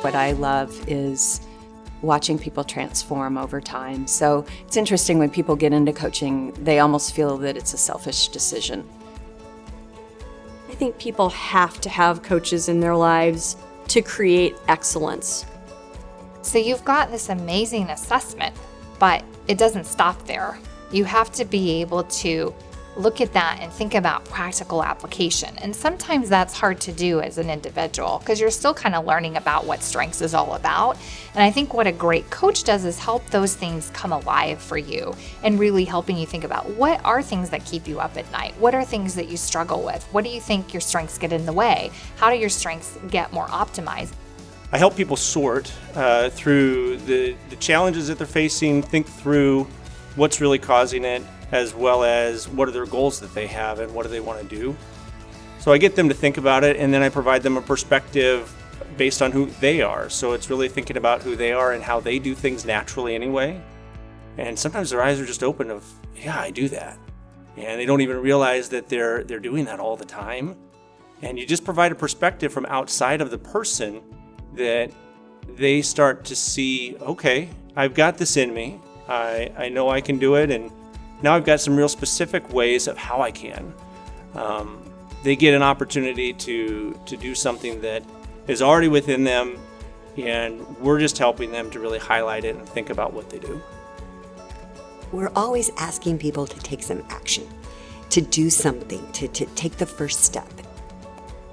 What I love is watching people transform over time. So it's interesting when people get into coaching, they almost feel that it's a selfish decision. I think people have to have coaches in their lives to create excellence. So you've got this amazing assessment, but it doesn't stop there. You have to be able to look at that and think about practical application. And sometimes that's hard to do as an individual because you're still kind of learning about what strengths is all about. And I think what a great coach does is help those things come alive for you and really helping you think about what are things that keep you up at night? What are things that you struggle with? What do you think your strengths get in the way? How do your strengths get more optimized? I help people sort through the challenges that they're facing, think through what's really causing it, as well as what are their goals that they have and what do they want to do. So I get them to think about it, and then I provide them a perspective based on who they are. So it's really thinking about who they are and how they do things naturally anyway. And sometimes their eyes are just open of, yeah, I do that. And they don't even realize that they're doing that all the time. And you just provide a perspective from outside of the person that they start to see, okay, I've got this in me. I know I can do it, and now I've got some real specific ways of how I can. They get an opportunity to do something that is already within them, and we're just helping them to really highlight it and think about what they do. We're always asking people to take some action, to do something, to take the first step.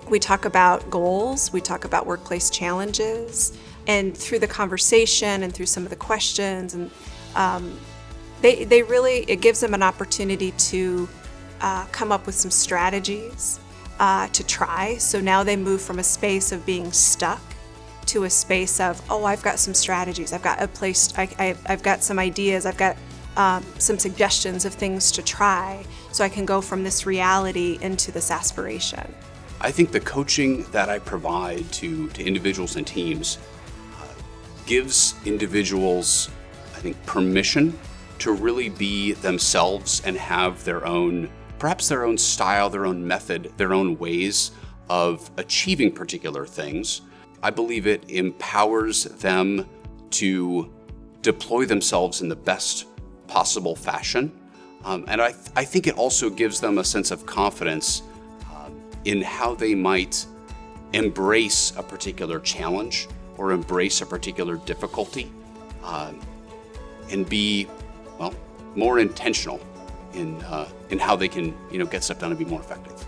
We talk about goals, we talk about workplace challenges, and through the conversation and through some of the questions, and they really, it gives them an opportunity to come up with some strategies to try. So now they move from a space of being stuck to a space of, oh, I've got some strategies, I've got a place, I've got some ideas, I've got some suggestions of things to try, so I can go from this reality into this aspiration. I think the coaching that I provide to individuals and teams gives individuals, I think, permission to really be themselves and have their own, perhaps their own style, their own method, their own ways of achieving particular things. I believe it empowers them to deploy themselves in the best possible fashion. And I think it also gives them a sense of confidence in how they might embrace a particular challenge or embrace a particular difficulty and be, well, more intentional in how they can, get stuff done and be more effective.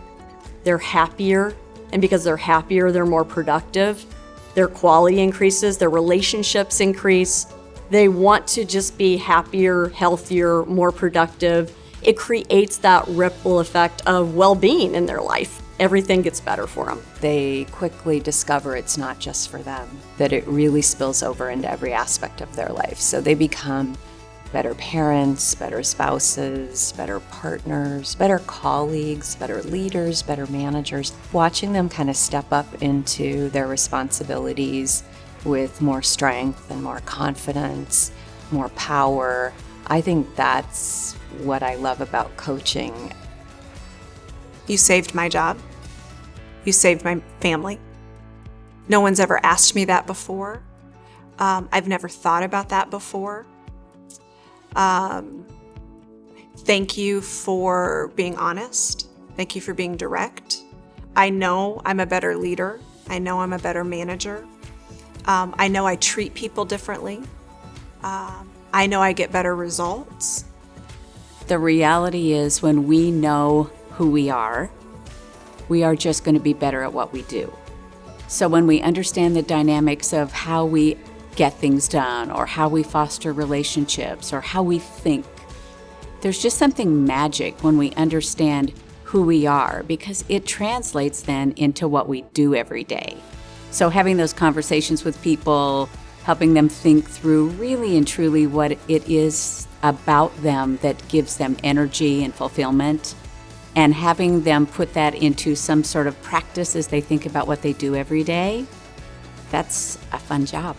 They're happier, and because they're happier, they're more productive. Their quality increases, their relationships increase. They want to just be happier, healthier, more productive. It creates that ripple effect of well-being in their life. Everything gets better for them. They quickly discover it's not just for them, that it really spills over into every aspect of their life. So they become better parents, better spouses, better partners, better colleagues, better leaders, better managers. Watching them kind of step up into their responsibilities with more strength and more confidence, more power. I think that's what I love about coaching. You saved my job. You saved my family. No one's ever asked me that before. I've never thought about that before. Thank you for being honest. Thank you for being direct. I know I'm a better leader. I know I'm a better manager. I know I treat people differently. I know I get better results. The reality is when we know who we are just going to be better at what we do. So when we understand the dynamics of how we get things done or how we foster relationships or how we think, there's just something magic when we understand who we are because it translates then into what we do every day. So having those conversations with people, helping them think through really and truly what it is about them that gives them energy and fulfillment, and having them put that into some sort of practice as they think about what they do every day, that's a fun job.